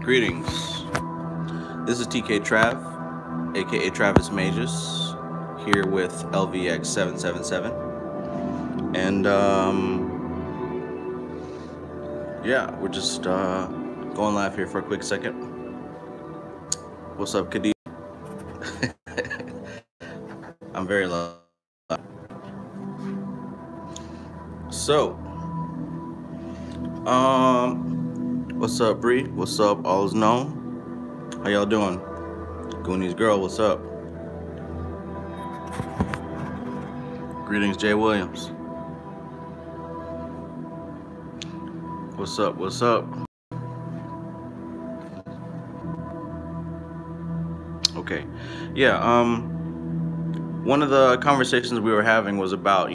Greetings. This is TKTRAV, aka Travis Magus, here with LVX777. And yeah, we're just going live here for a quick second. What's up, Khadija? I'm very low. So, what's up, Bree? What's up, all is known? How y'all doing? Goonies girl, what's up? Greetings, Jay Williams. What's up? What's up? Okay, yeah. One of the conversations we were having was about,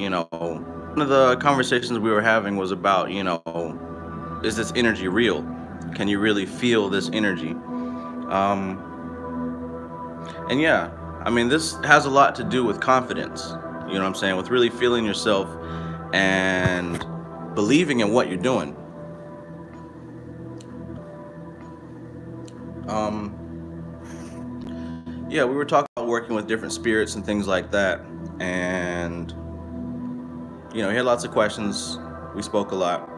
is this energy real? Can you really feel this energy? And yeah, I mean, this has a lot to do with confidence, you know what I'm saying? With really feeling yourself and believing in what you're doing. Yeah, we were talking about working with different spirits and things like that. And, you know, we had lots of questions. We spoke a lot.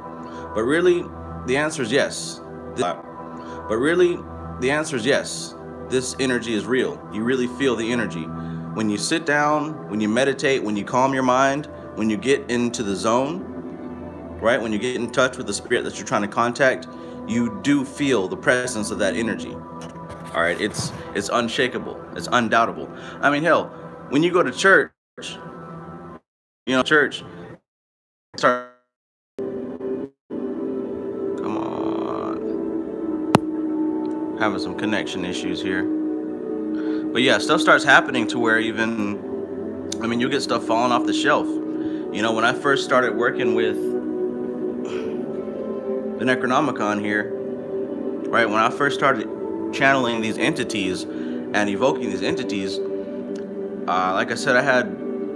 But really, the answer is yes. This energy is real. You really feel the energy. When you sit down, when you meditate, when you calm your mind, when you get into the zone, right? When you get in touch with the spirit that you're trying to contact, you do feel the presence of that energy. All right, it's unshakable. It's undoubtable. I mean, hell, when you go to church, start. Come on, having some connection issues here. But yeah, stuff starts happening to where even, I mean, you get stuff falling off the shelf. You know, when I first started working with the Necronomicon here, right? When I first started channeling these entities and evoking these entities, like I said, I had,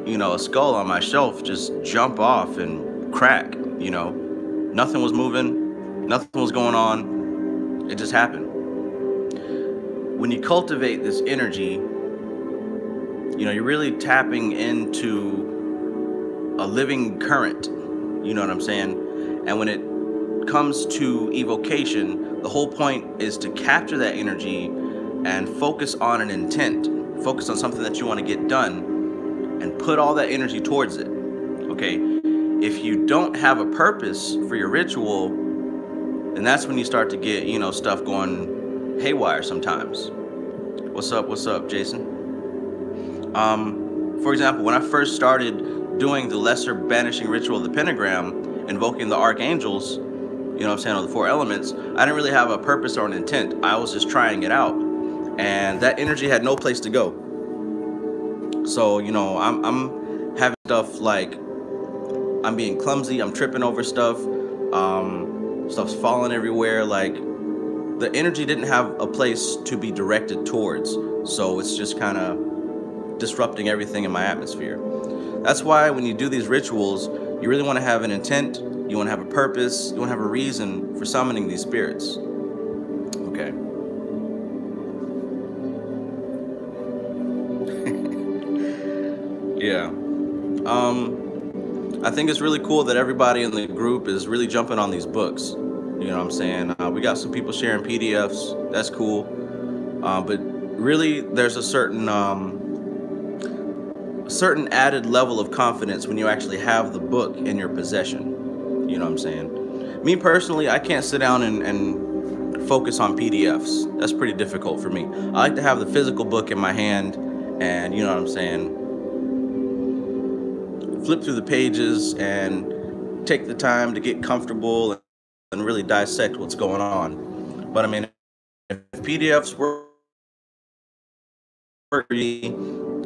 you know, a skull on my shelf just jump off and crack. You know, nothing was moving, nothing was going on. It just happened. When you cultivate this energy, you know, you're really tapping into a living current. You know what I'm saying? And when it comes to evocation, the whole point is to capture that energy and focus on an intent, focus on something that you want to get done, and put all that energy towards it. Okay, if you don't have a purpose for your ritual, then that's when you start to get, you know, stuff going haywire sometimes. What's up, Jason? For example, when I first started doing the lesser banishing ritual of the pentagram, invoking the archangels, you know what I'm saying, on the 4 elements, I didn't really have a purpose or an intent. I was just trying it out. And that energy had no place to go. So, you know, I'm having stuff like, I'm being clumsy, I'm tripping over stuff, stuff's falling everywhere. Like, the energy didn't have a place to be directed towards. So it's just kind of disrupting everything in my atmosphere. That's why when you do these rituals, you really want to have an intent. You want to have a purpose. You want to have a reason for summoning these spirits. Okay. Yeah. I think it's really cool that everybody in the group is really jumping on these books. You know what I'm saying? We got some people sharing PDFs. That's cool. But really, there's a certain added level of confidence when you actually have the book in your possession. You know what I'm saying? Me personally, I can't sit down and focus on PDFs. That's pretty difficult for me. I like to have the physical book in my hand and, you know what I'm saying, flip through the pages and take the time to get comfortable and really dissect what's going on. But I mean, if PDFs were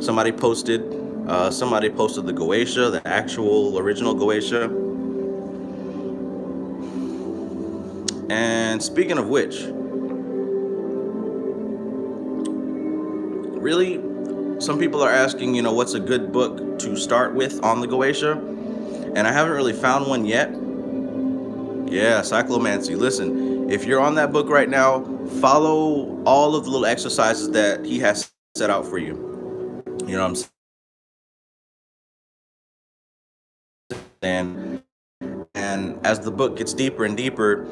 somebody posted the Glacier, the actual original Glacier. And speaking of which, really, some people are asking, you know, what's a good book to start with on the Glacier? And I haven't really found one yet. Yeah, cyclomancy. Listen, if you're on that book right now, follow all of the little exercises that he has set out for you. You know what I'm saying? And as the book gets deeper and deeper,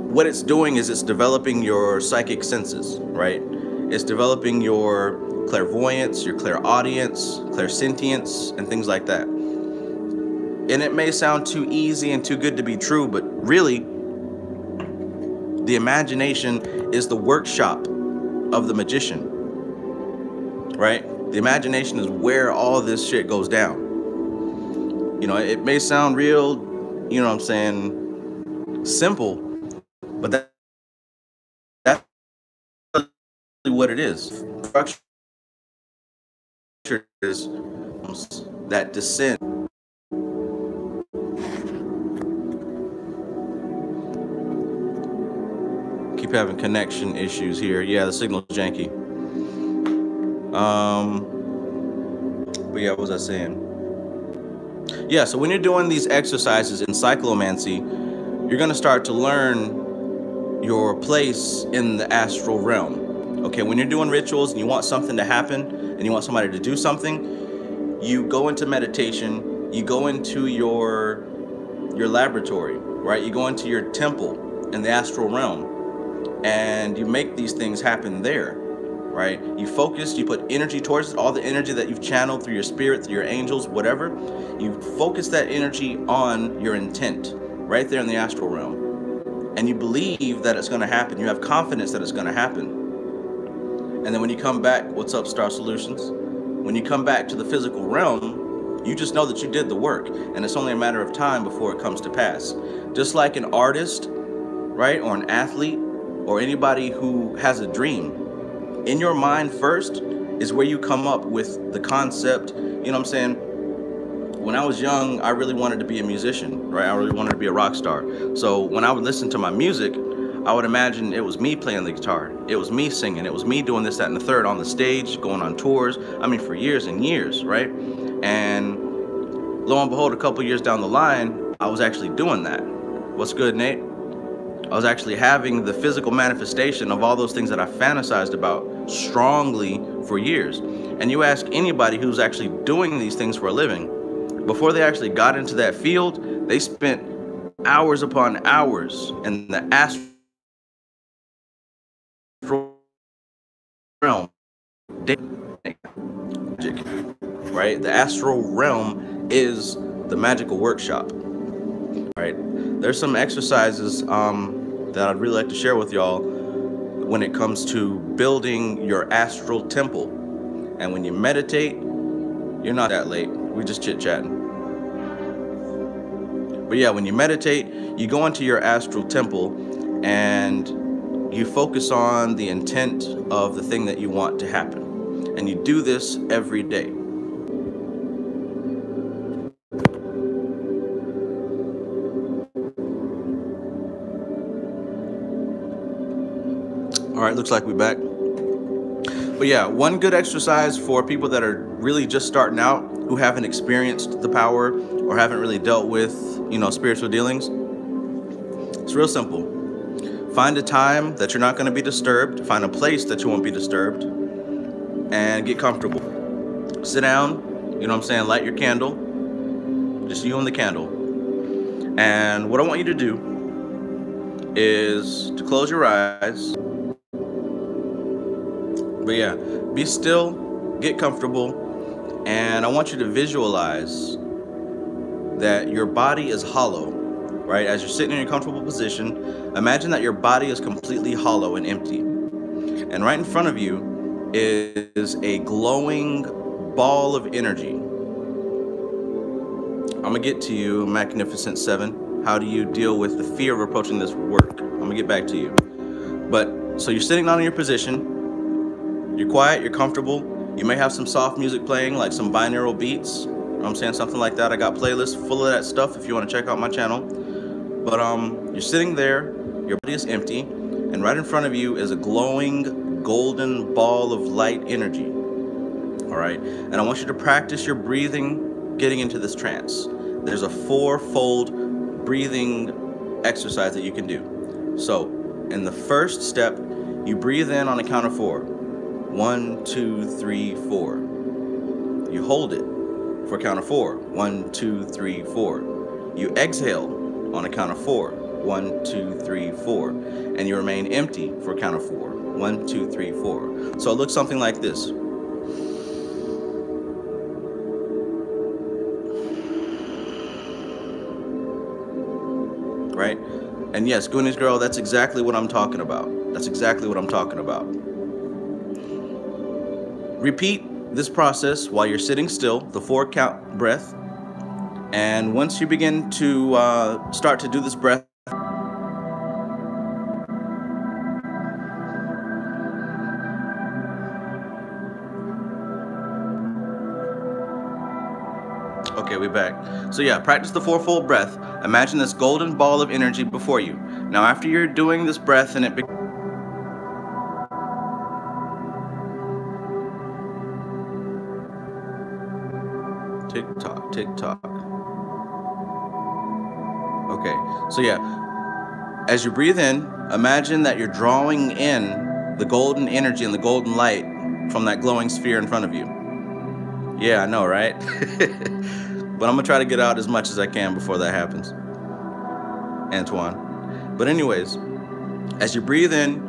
what it's doing is it's developing your psychic senses, right? It's developing your clairvoyance, your clairaudience, clairsentience, and things like that. And it may sound too easy and too good to be true, but really, the imagination is the workshop of the magician, right? The imagination is where all this shit goes down. You know, it may sound real, you know what I'm saying, simple, but that's really what it is. Structure is that descent. Keep having connection issues here. Yeah, the signal's janky. But yeah, what was I saying? Yeah, so when you're doing these exercises in cyclomancy, you're going to start to learn your place in the astral realm. Okay, when you're doing rituals and you want something to happen and you want somebody to do something, you go into meditation, you go into your laboratory, right? You go into your temple in the astral realm and you make these things happen there, right? You focus, you put energy towards it, all the energy that you've channeled through your spirit, through your angels, whatever. You focus that energy on your intent right there in the astral realm. And you believe that it's going to happen. You have confidence that it's going to happen. And then when you come back, what's up, Star Solutions? When you come back to the physical realm, you just know that you did the work. And it's only a matter of time before it comes to pass. Just like an artist, right? Or an athlete, or anybody who has a dream. In your mind first is where you come up with the concept. You know what I'm saying? When I was young, I really wanted to be a musician, right? I really wanted to be a rock star. So when I would listen to my music, I would imagine it was me playing the guitar. It was me singing. It was me doing this, that, and the third on the stage, going on tours. I mean, for years and years, right? And lo and behold, a couple years down the line, I was actually doing that. What's good, Nate? I was actually having the physical manifestation of all those things that I fantasized about strongly for years. And you ask anybody who's actually doing these things for a living, before they actually got into that field, they spent hours upon hours in the astral realm, magic, right? The astral realm is the magical workshop, right? There's some exercises that I'd really like to share with y'all when it comes to building your astral temple. And when you meditate, you're not that late. We're just chit-chatting. But yeah, when you meditate, you go into your astral temple and you focus on the intent of the thing that you want to happen. And you do this every day. All right, looks like we're back. But yeah, one good exercise for people that are really just starting out, who haven't experienced the power or haven't really dealt with, you know, spiritual dealings. It's real simple. Find a time that you're not going to be disturbed. Find a place that you won't be disturbed. And get comfortable. Sit down, you know what I'm saying, light your candle. Just you and the candle. And what I want you to do is to close your eyes. But yeah, be still, get comfortable, and I want you to visualize that your body is hollow, right? As you're sitting in your comfortable position, imagine that your body is completely hollow and empty. And right in front of you is a glowing ball of energy. I'm gonna get to you, Magnificent 7. How do you deal with the fear of approaching this work? I'm gonna get back to you. But, so you're sitting down in your position. You're quiet, you're comfortable. You may have some soft music playing, like some binaural beats. You know what I'm saying? Something like that. I got playlists full of that stuff if you want to check out my channel. But you're sitting there, your body is empty, and right in front of you is a glowing golden ball of light energy. All right? And I want you to practice your breathing getting into this trance. There's a four-fold breathing exercise that you can do. So in the first step, you breathe in on a count of 4. 1, 2, 3, 4. You hold it for a count of 4. 1, 2, 3, 4. You exhale on a count of 4. 1, 2, 3, 4. And you remain empty for a count of 4. 1, 2, 3, 4. So it looks something like this. Right? And yes, Goonies Girl, that's exactly what I'm talking about. That's exactly what I'm talking about. Repeat this process while you're sitting still, the 4-count breath. And once you begin to start to do this breath, okay, we're back. So yeah, practice the 4-fold breath. Imagine this golden ball of energy before you. Now after you're doing this breath and it tick tock, tick tock. Okay, so yeah, as you breathe in, imagine that you're drawing in the golden energy and the golden light from that glowing sphere in front of you. Yeah, I know, right? But I'm gonna try to get out as much as I can before that happens, Antoine. But anyways, as you breathe in,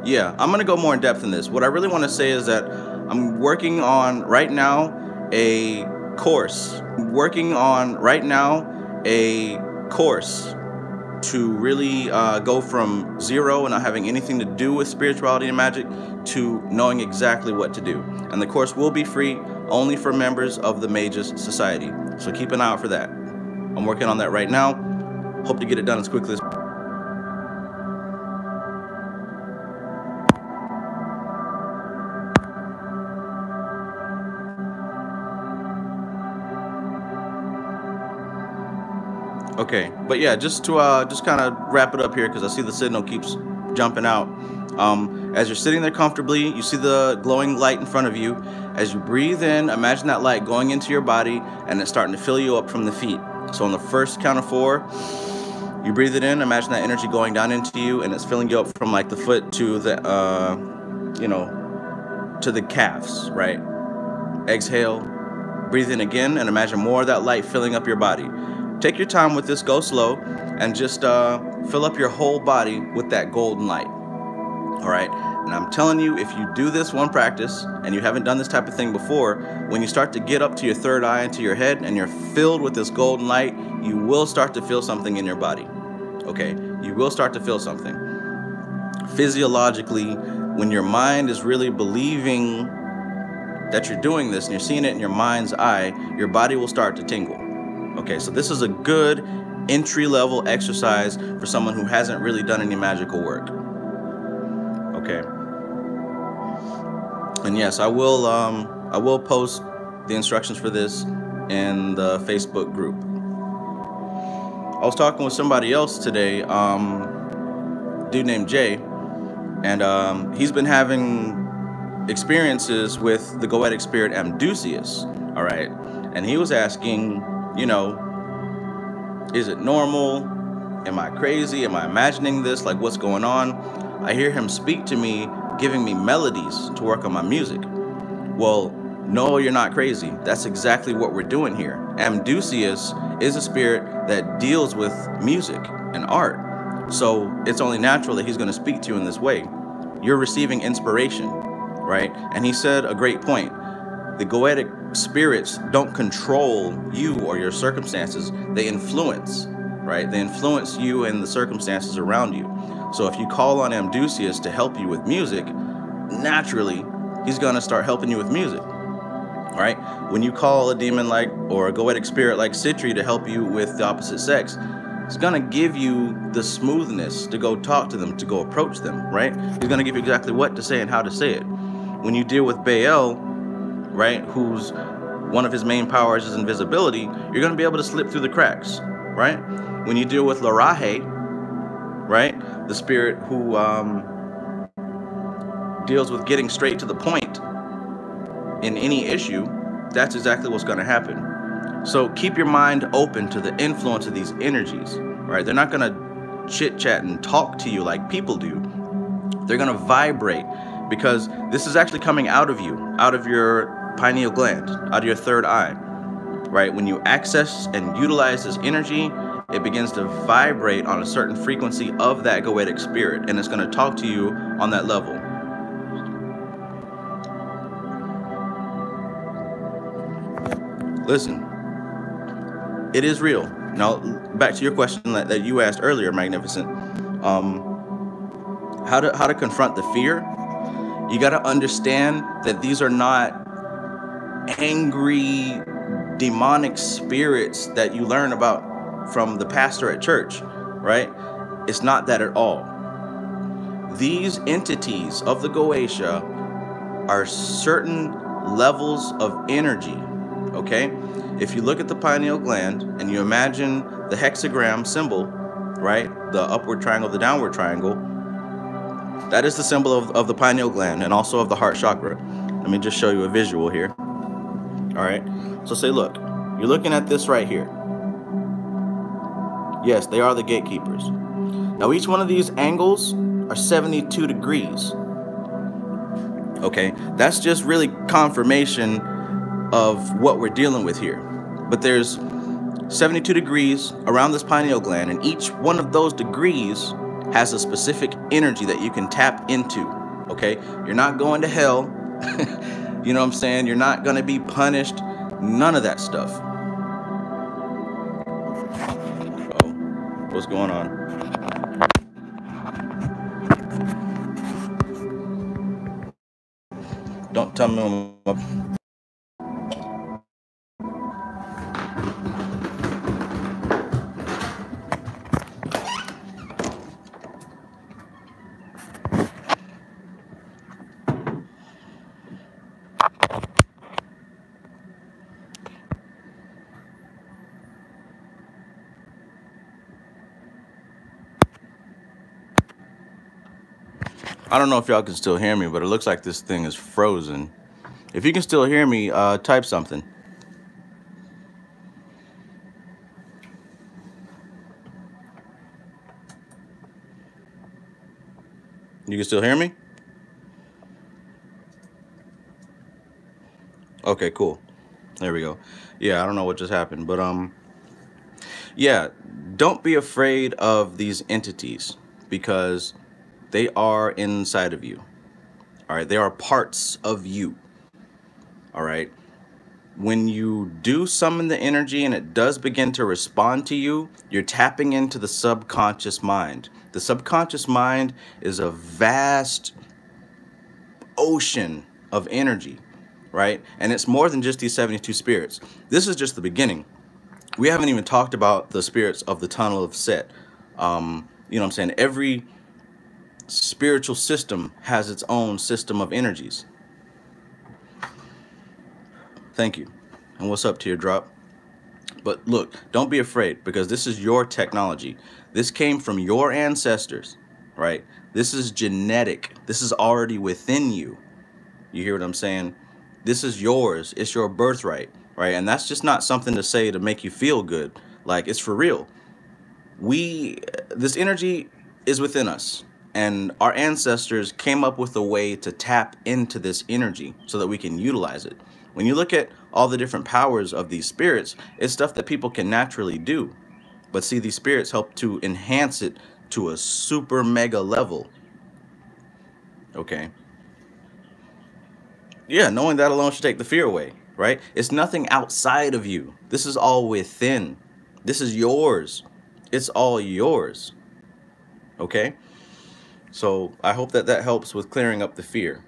yeah, I'm gonna go more in depth in this. What I really want to say is that I'm working on right now a course. To really go from zero and not having anything to do with spirituality and magic to knowing exactly what to do. And the course will be free only for members of the Magus Society. So keep an eye out for that. I'm working on that right now. Hope to get it done as quickly as possible. Okay, but yeah, just to just kind of wrap it up here, because I see the signal keeps jumping out. As you're sitting there comfortably, you see the glowing light in front of you. As you breathe in, imagine that light going into your body and it's starting to fill you up from the feet. So on the first count of 4, you breathe it in, imagine that energy going down into you and it's filling you up from like the foot to the, to the calves, right? Exhale, breathe in again and imagine more of that light filling up your body. Take your time with this, go slow, and just fill up your whole body with that golden light. All right, and I'm telling you, if you do this one practice and you haven't done this type of thing before, when you start to get up to your third eye into your head and you're filled with this golden light, you will start to feel something in your body. Okay, you will start to feel something. Physiologically, when your mind is really believing that you're doing this and you're seeing it in your mind's eye, your body will start to tingle. Okay, so this is a good entry-level exercise for someone who hasn't really done any magical work. Okay. And yes, I will post the instructions for this in the Facebook group. I was talking with somebody else today, dude named Jay, and he's been having experiences with the goetic spirit Amdusius, all right? And he was asking, you know, is it normal? Am I crazy? Am I imagining this? Like, what's going on? I hear him speak to me, giving me melodies to work on my music. Well, no, you're not crazy. That's exactly what we're doing here. Amdusius is a spirit that deals with music and art. So it's only natural that he's going to speak to you in this way. You're receiving inspiration, right? And he said a great point. The goetic spirits don't control you or your circumstances. They influence, right? They influence you and the circumstances around you. So if you call on Amdusius to help you with music, naturally, he's going to start helping you with music, right? When you call a demon like, or a goetic spirit like Citri to help you with the opposite sex, it's going to give you the smoothness to go talk to them, to go approach them, right? He's going to give you exactly what to say and how to say it. When you deal with Baal, right, who's one of his main powers is invisibility, you're going to be able to slip through the cracks, right? When you deal with Larahe, right, the spirit who deals with getting straight to the point in any issue, that's exactly what's going to happen. So keep your mind open to the influence of these energies, right? They're not going to chit chat and talk to you like people do. They're going to vibrate, because this is actually coming out of you, out of your pineal gland, out of your third eye, right? When you access and utilize this energy, it begins to vibrate on a certain frequency of that goetic spirit, and it's going to talk to you on that level. Listen, it is real. Now, back to your question that you asked earlier, Magnificent. How to confront the fear? You got to understand that these are not angry, demonic spirits that you learn about from the pastor at church, right? It's not that at all. These entities of the Goetia are certain levels of energy, okay? If you look at the pineal gland and you imagine the hexagram symbol, right? The upward triangle, the downward triangle, that is the symbol of the pineal gland and also of the heart chakra. Let me just show you a visual here. All right, so say, look, you're looking at this right here. Yes, they are the gatekeepers. Now, each one of these angles are 72 degrees. Okay, that's just really confirmation of what we're dealing with here. But there's 72 degrees around this pineal gland, and each one of those degrees has a specific energy that you can tap into. Okay, you're not going to hell. You know what I'm saying? You're not going to be punished. None of that stuff. Uh-oh. What's going on? Don't tell me I'm... I don't know if y'all can still hear me, but it looks like this thing is frozen. If you can still hear me, type something. You can still hear me? Okay, cool. There we go. Yeah, I don't know what just happened, but yeah, don't be afraid of these entities, because they are inside of you. All right, they are parts of you. All right. When you do summon the energy and it does begin to respond to you, you're tapping into the subconscious mind. The subconscious mind is a vast ocean of energy, right? And it's more than just these 72 spirits. This is just the beginning. We haven't even talked about the spirits of the tunnel of Set. You know what I'm saying? Every spiritual system has its own system of energies. Thank you. And what's up, Teardrop? But look, don't be afraid, because this is your technology. This came from your ancestors, right? This is genetic. This is already within you. You hear what I'm saying? This is yours. It's your birthright, right? And that's just not something to say to make you feel good. Like, it's for real. This energy is within us. And our ancestors came up with a way to tap into this energy so that we can utilize it. When you look at all the different powers of these spirits, it's stuff that people can naturally do. But see, these spirits help to enhance it to a super mega level. Okay. Yeah, knowing that alone should take the fear away, right? It's nothing outside of you. This is all within. This is yours. It's all yours. Okay? So I hope that that helps with clearing up the fear.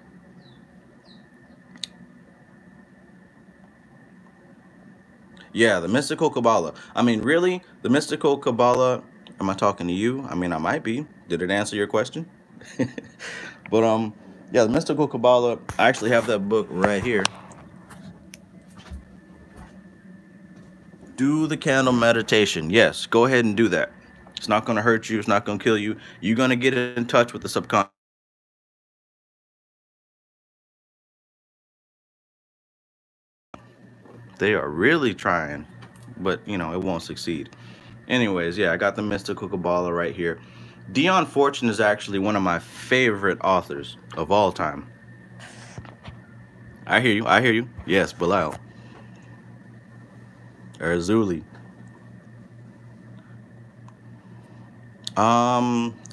Yeah, the mystical Kabbalah. I mean, really? The mystical Kabbalah, am I talking to you? I mean, I might be. Did it answer your question? But yeah, the mystical Kabbalah, I actually have that book right here. Do the candle meditation. Yes, go ahead and do that. It's not going to hurt you. It's not going to kill you. You're going to get in touch with the subconscious. They are really trying, but you know, it won't succeed. Anyways, yeah, I got the Mystical Kabbalah right here. Dion Fortune is actually one of my favorite authors of all time. I hear you. I hear you. Yes, Bilal. Erzuli.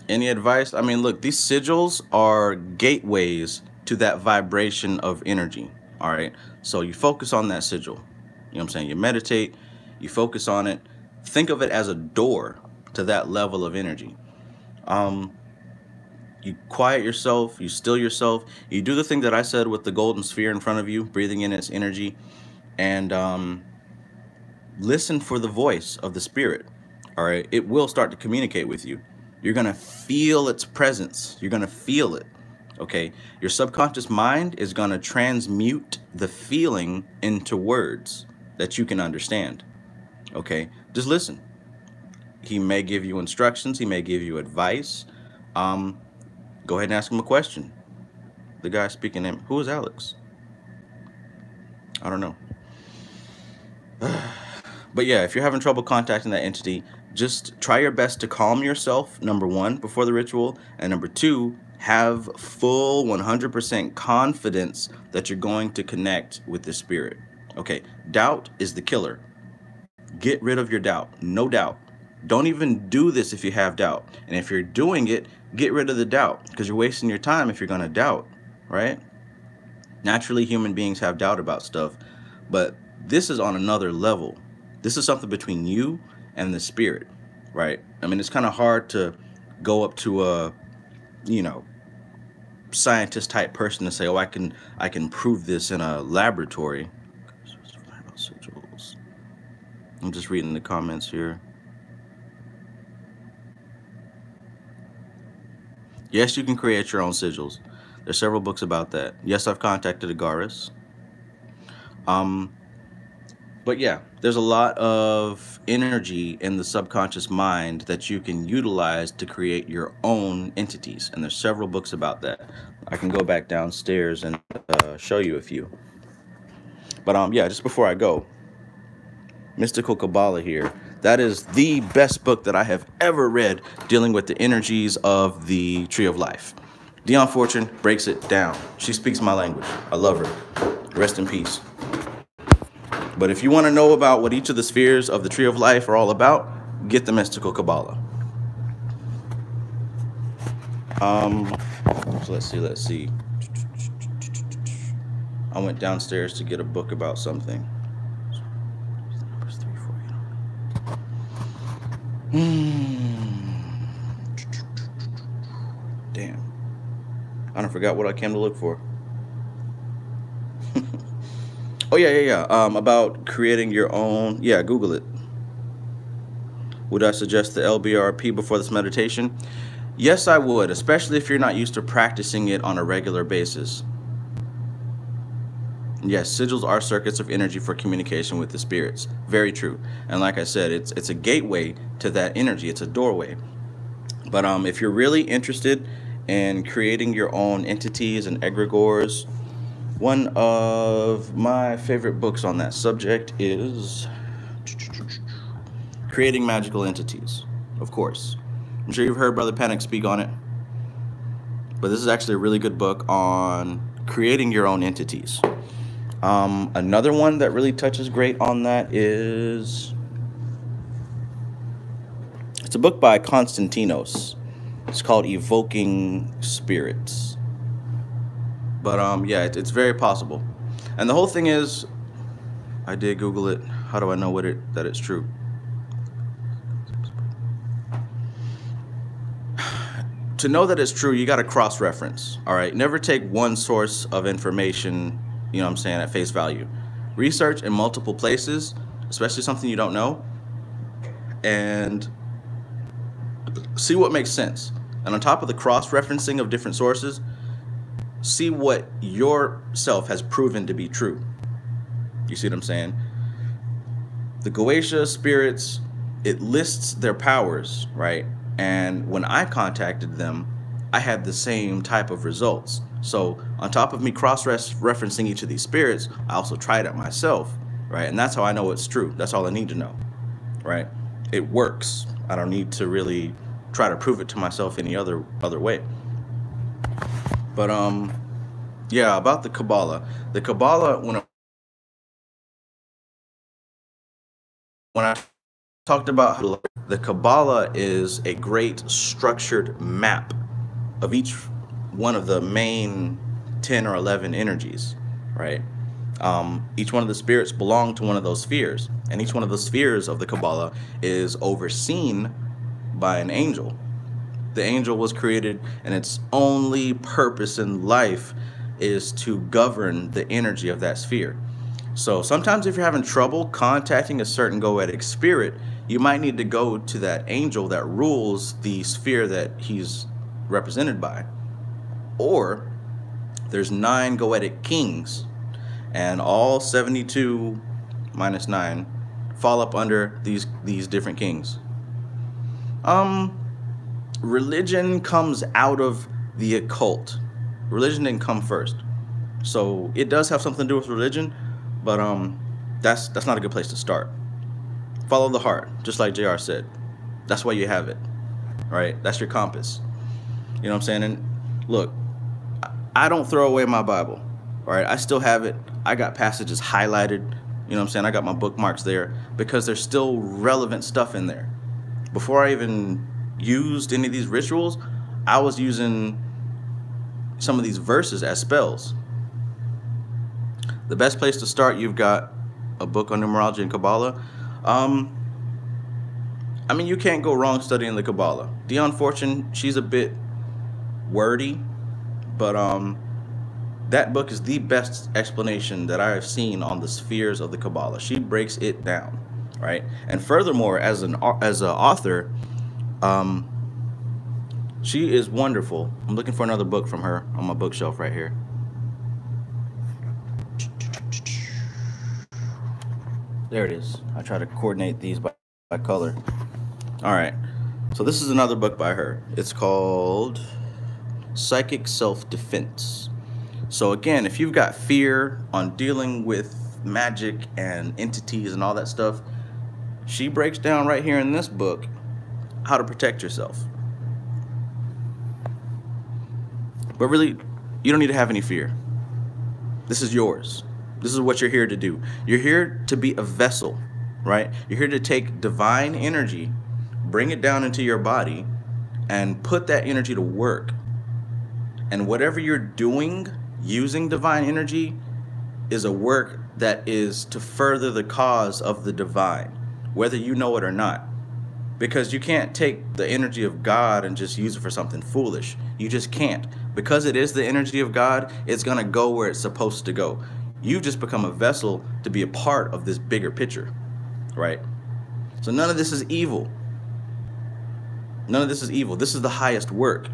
Any advice? I mean, look, these sigils are gateways to that vibration of energy. All right. So you focus on that sigil. You know what I'm saying? You meditate, you focus on it. Think of it as a door to that level of energy. You quiet yourself, you still yourself, you do the thing that I said with the golden sphere in front of you, breathing in its energy, and listen for the voice of the spirit. All right. It will start to communicate with you. You're going to feel its presence. You're going to feel it. Okay. Your subconscious mind is going to transmute the feeling into words that you can understand. Okay. Just listen. He may give you instructions. He may give you advice. Go ahead and ask him a question. The guy speaking in, who is Alex? I don't know. But yeah, if you're having trouble contacting that entity, just try your best to calm yourself, number one, before the ritual, and number two, have full 100% confidence that you're going to connect with the spirit. Okay, doubt is the killer. Get rid of your doubt. No doubt. Don't even do this if you have doubt. And if you're doing it, get rid of the doubt, because you're wasting your time if you're going to doubt, right? Naturally, human beings have doubt about stuff, but this is on another level. This is something between you and the spirit, right? I mean, it's kind of hard to go up to a, you know, scientist type person to say, oh, I can prove this in a laboratory. I'm just reading the comments here. Yes, you can create your own sigils. There's several books about that. Yes, I've contacted Agaris. But yeah, there's a lot of energy in the subconscious mind that you can utilize to create your own entities. And there's several books about that. I can go back downstairs and show you a few. But yeah, just before I go, Mystical Kabbalah here. That is the best book that I have ever read dealing with the energies of the Tree of Life. Dion Fortune breaks it down. She speaks my language. I love her. Rest in peace. But if you want to know about what each of the spheres of the Tree of Life are all about, get the Mystical Kabbalah. So let's see. I went downstairs to get a book about something. Damn. I done forgot what I came to look for. Oh, yeah. About creating your own. Yeah, Google it. Would I suggest the Elbe ERP before this meditation? Yes, I would, especially if you're not used to practicing it on a regular basis. Yes, sigils are circuits of energy for communication with the spirits. Very true. And like I said, it's a gateway to that energy. It's a doorway. But if you're really interested in creating your own entities and egregores, one of my favorite books on that subject is Creating Magical Entities, of course. I'm sure you've heard Brother Panic speak on it. But this is actually a really good book on creating your own entities. Another one that really touches great on that is, it's a book by Konstantinos. It's called Evoking Spirits. But yeah, it's very possible. And the whole thing is, I did Google it. How do I know that it's true? To know that it's true, you got to cross-reference. All right, never take one source of information, you know what I'm saying, at face value. Research in multiple places, especially something you don't know, and see what makes sense. And on top of the cross-referencing of different sources, see what yourself has proven to be true. You see what I'm saying? The Goetia spirits, it lists their powers, right? And when I contacted them, I had the same type of results. So on top of me cross-referencing each of these spirits, I also tried it myself, right? And that's how I know it's true. That's all I need to know, right? It works. I don't need to really try to prove it to myself any other way. But yeah, about the Kabbalah. The Kabbalah, when I talked about how the Kabbalah is a great structured map of each one of the main 10 or 11 energies, right? Each one of the spirits belong to one of those spheres, and each one of the spheres of the Kabbalah is overseen by an angel. The angel was created, and its only purpose in life is to govern the energy of that sphere. So sometimes if you're having trouble contacting a certain goetic spirit, you might need to go to that angel that rules the sphere that he's represented by. Or there's 9 goetic kings, and all 72 minus 9 fall up under these different kings. Religion comes out of the occult. Religion didn't come first. So it does have something to do with religion, but that's not a good place to start. Follow the heart, just like JR said. That's why you have it, right? That's your compass. You know what I'm saying? And look, I don't throw away my Bible, all right? I still have it. I got passages highlighted, you know what I'm saying? I got my bookmarks there because there's still relevant stuff in there. Before I even used any of these rituals, I was using some of these verses as spells. The best place to start, you've got a book on numerology and Kabbalah. I mean, you can't go wrong studying the Kabbalah. Dion Fortune, she's a bit wordy, but that book is the best explanation that I have seen on the spheres of the Kabbalah. She breaks it down, right? And furthermore, as an author, she is wonderful. I'm looking for another book from her on my bookshelf right here. There it is. I try to coordinate these by color. All right. So this is another book by her. It's called Psychic Self-Defense. So again, if you've got fear on dealing with magic and entities and all that stuff, she breaks down right here in this book how to protect yourself. But really, you don't need to have any fear. This is yours. This is what you're here to do. You're here to be a vessel, right? You're here to take divine energy, bring it down into your body, and put that energy to work. And whatever you're doing using divine energy is a work that is to further the cause of the divine, whether you know it or not. Because you can't take the energy of God and just use it for something foolish. You just can't. Because it is the energy of God, it's going to go where it's supposed to go. You just become a vessel to be a part of this bigger picture, right? So none of this is evil. None of this is evil. This is the highest work.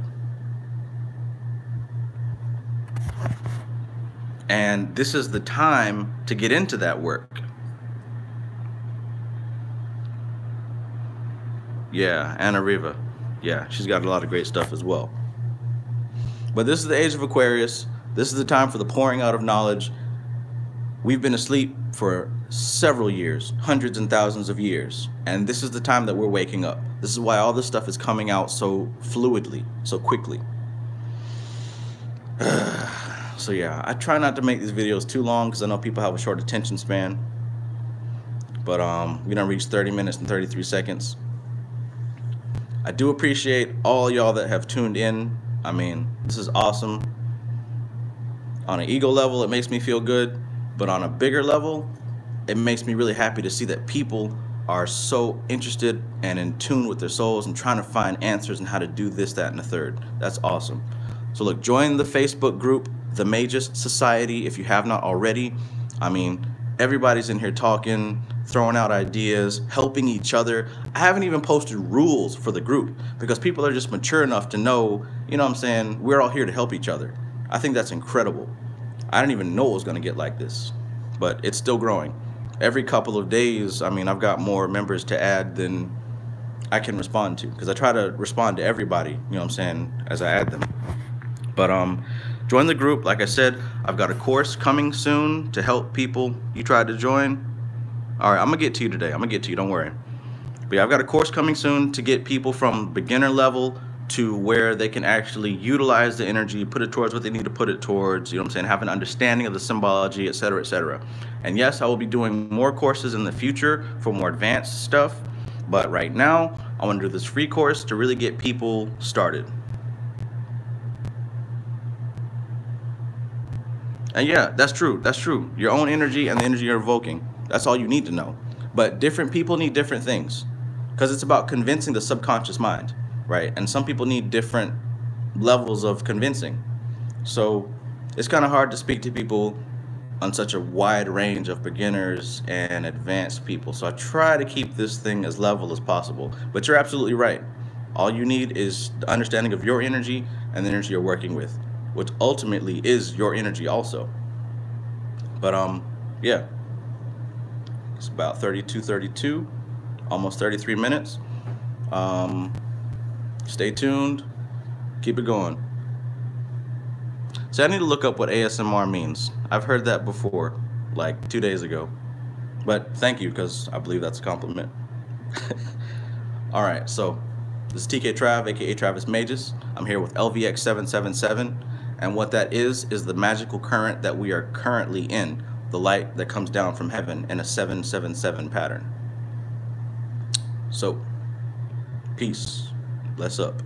And this is the time to get into that work. Yeah, Anna Riva. Yeah, she's got a lot of great stuff as well. But this is the age of Aquarius. This is the time for the pouring out of knowledge. We've been asleep for several years, hundreds and thousands of years. And this is the time that we're waking up. This is why all this stuff is coming out so fluidly, so quickly. So yeah, I try not to make these videos too long because I know people have a short attention span. But we done reached 30 minutes and 33 seconds. I do appreciate all y'all that have tuned in. I mean, this is awesome. On an ego level, it makes me feel good. But on a bigger level, it makes me really happy to see that people are so interested and in tune with their souls and trying to find answers and how to do this, that, and the third. That's awesome. So look, join the Facebook group, the Magus Society, if you have not already. I mean, everybody's in here talking, throwing out ideas, helping each other. I haven't even posted rules for the group because people are just mature enough to know, you know what I'm saying, we're all here to help each other. I think that's incredible. I didn't even know it was going to get like this, but it's still growing. Every couple of days, I mean, I've got more members to add than I can respond to because I try to respond to everybody, you know what I'm saying, as I add them. But join the group. Like I said, I've got a course coming soon to help people you tried to join. All right, I'm gonna get to you today. I'm gonna get to you. Don't worry. But yeah, I've got a course coming soon to get people from beginner level to where they can actually utilize the energy, put it towards what they need to put it towards, you know what I'm saying, have an understanding of the symbology, etc., etc. And yes, I will be doing more courses in the future for more advanced stuff, but right now, I want to do this free course to really get people started. And yeah, that's true, that's true. Your own energy and the energy you're evoking, that's all you need to know. But different people need different things, because it's about convincing the subconscious mind, right? And some people need different levels of convincing. So it's kind of hard to speak to people on such a wide range of beginners and advanced people. So I try to keep this thing as level as possible. But you're absolutely right. All you need is the understanding of your energy and the energy you're working with, which ultimately is your energy also. But yeah. It's about 32, almost 33 minutes. Stay tuned. Keep it going. So I need to look up what ASMR means. I've heard that before, like 2 days ago. But thank you, because I believe that's a compliment. All right, so this is TKTRAV, aka Travis Magus. I'm here with LVX777, and what that is the magical current that we are currently in. The light that comes down from heaven in a 777 pattern. So, peace. Bless up.